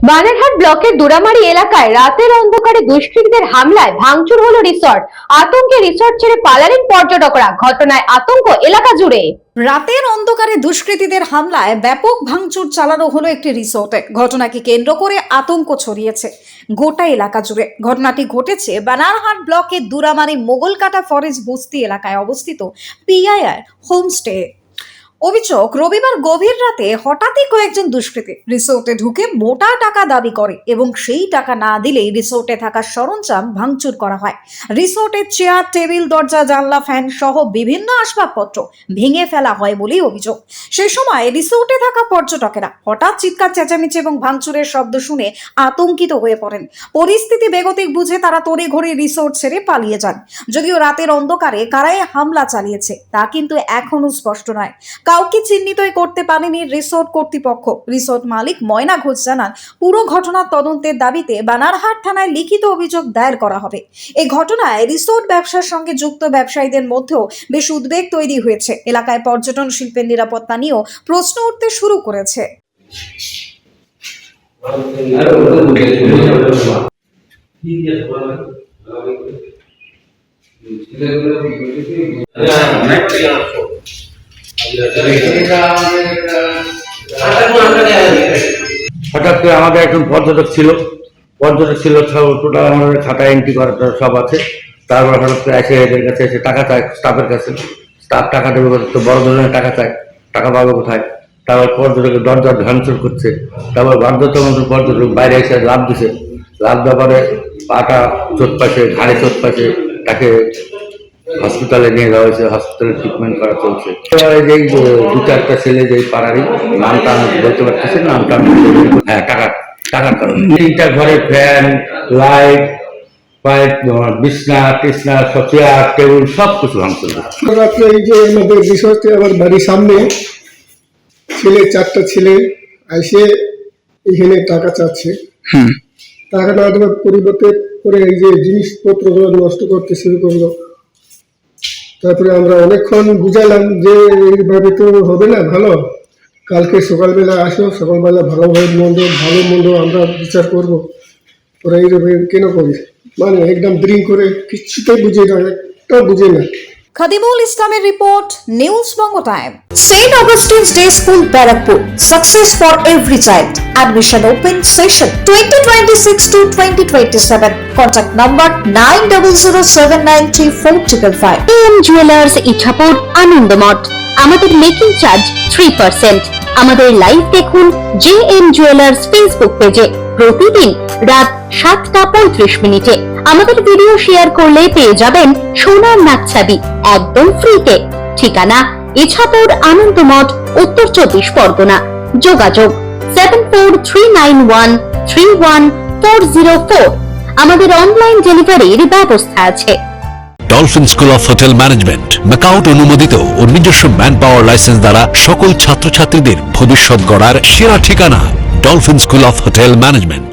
বানারহাট ব্লকের দুরামারি এলাকায় রাতের অন্ধকারে দুষ্কৃতীদের হামলায় ভাঙচুর হলো রিসর্ট। আতঙ্কে রিসর্ট ছেড়ে পালালেন পর্যটকরা। ঘটনায় আতঙ্ক এলাকা জুড়ে। রাতের অন্ধকারে দুষ্কৃতীদের হামলায় ব্যাপক ভাঙচুর চালানো হলো একটি রিসোর্টে। ঘটনাকে কেন্দ্র করে আতঙ্ক ছড়িয়েছে গোটা এলাকা জুড়ে। ঘটনাটি ঘটেছে বানারহাট ব্লকের দুরামারি মোগলকাটা ফরেস্ট বস্তি এলাকায় অবস্থিত পিআইআর হোমস্টে। অভিযোগ, রবিবার গভীর রাতে হঠাৎই কয়েকজন দুষ্কৃতী রিসোর্টে ঢুকে মোটা টাকা দাবি করে এবং সেই টাকা না দিলেই রিসোর্টে থাকা সরঞ্জাম ভাঙচুর করা হয়। রিসোর্টের চেয়ার, টেবিল, দরজা, জানলা, ফ্যান সহ বিভিন্ন আসবাবপত্র ভেঙে ফেলা হয় বলেই অভিযোগ। সেই সময় রিসোর্টে থাকা পর্যটকেরা হঠাৎ চিৎকার, চেঁচামেচি এবং ভাঙচুরের শব্দ শুনে আতঙ্কিত হয়ে পড়েন। পরিস্থিতি বেগতিক বুঝে তারা তড়িঘড়ি রিসোর্ট ছেড়ে পালিয়ে যান। যদিও রাতের অন্ধকারে কারাই হামলা চালিয়েছে তা কিন্তু এখনো স্পষ্ট নয়। কাউকে চিহ্নিতই করতে পারেনি রিসোর্ট কর্তৃপক্ষ। রিসোর্ট মালিক ময়না ঘোষ জানান, পুরো ঘটনার তদন্তের দাবিতে বানারহাট থানায় লিখিত অভিযোগ দায়ের করা হবে। এই ঘটনায় রিসোর্ট ব্যবসার সঙ্গে যুক্ত ব্যবসায়ীদের মধ্যেও বেশ উদ্বেগ তৈরি হয়েছে। এলাকায় পর্যটন শিল্পের নিরাপত্তা নিয়েও প্রশ্ন উঠতে শুরু করেছে। হঠাৎ করে আমাদের একজন পর্যটক ছিল টোটাল আমাদের খাতায় এন্ট্রি করা সব আছে। তারপর হঠাৎ করে এসে এদের কাছে এসে টাকা চায়, স্টাফের কাছে। স্টাফ টাকা দেবে, তো বড় ধরনের টাকা চায়, টাকা পাবে কোথায়? তারপর পর্যটকের দরজা ভাঙচুর করছে। তারপর বাধ্যতামূলক পর্যটক বাইরে এসে লাভ দিছে। লাভ দেওয়ার পরে পাটা চোট পাইছে, ঘাড়ে চোট পাইছে, তাকে হসপিটালে নিয়ে যাওয়া হয়েছে। হসপিটালে ট্রিটমেন্ট করা চলছে। যেই দু চারটা ছেলে, যেই পাড়ারই, নামটা আমি বলতে পারতেছি, নামটা আমি হ্যাঁ টাকার কারণে তিনটা ঘরে ফ্যান, লাইট, বিছনা টিছনা, চেয়ার, টেবিল সব কিছু ভাঙচুর। রাত্রে এই যে আমাদের রিসোর্টে আমার বাড়ির সামনে চারটা ছেলে এসে এখানে টাকা চাচ্ছে। টাকা না দেওয়ার পরিবর্তে করে এই যে জিনিসপত্রগুলো নষ্ট করতে শুরু করলো। তারপরে আমরা অনেকক্ষণ বুঝালাম যে এইভাবে তো হবে না, ভালো কালকে সকালবেলা আসো, সকালবেলা ভালো মন্দ আমরা বিচার করবো। ওরা এইভাবে কেন করি, মানে একদম ড্রিঙ্ক করে কিছুতেই বুঝে না, একটা বুঝে না। খাদিমুল ইসলামের report, news Banga time. St. Augustine's Day School, Barrackpur. Success for every child. Admission open session 2026 to 2027. Contact number 9007934555. AM Jewelers Ichhapur, Anandamath. আমাদের মেকিং চার্জ 3%। আমাদের লাইভ দেখুন JM Jewelers ফেসবুক পেজে প্রতিদিন রাত 7:35 আমাদের ভিডিও শেয়ার করলে পেয়ে যাবেন সোনার নাকছাবি একদম ফ্রিতে। ঠিকানা ইছাপুর, আনন্দমঠ, উত্তর 24 পরগনা। যোগাযোগ 7439131404। আমাদের অনলাইন ডেলিভারির ব্যবস্থা আছে। Dolphin school of hotel management MAKAUT অনুমোদিত ও নিজস্ব ম্যান পাওয়ার লাইসেন্স দ্বারা সকল ছাত্রছাত্রীদের ভবিষ্যৎ গড়ার সেরা ঠিকানা dolphin school of hotel management.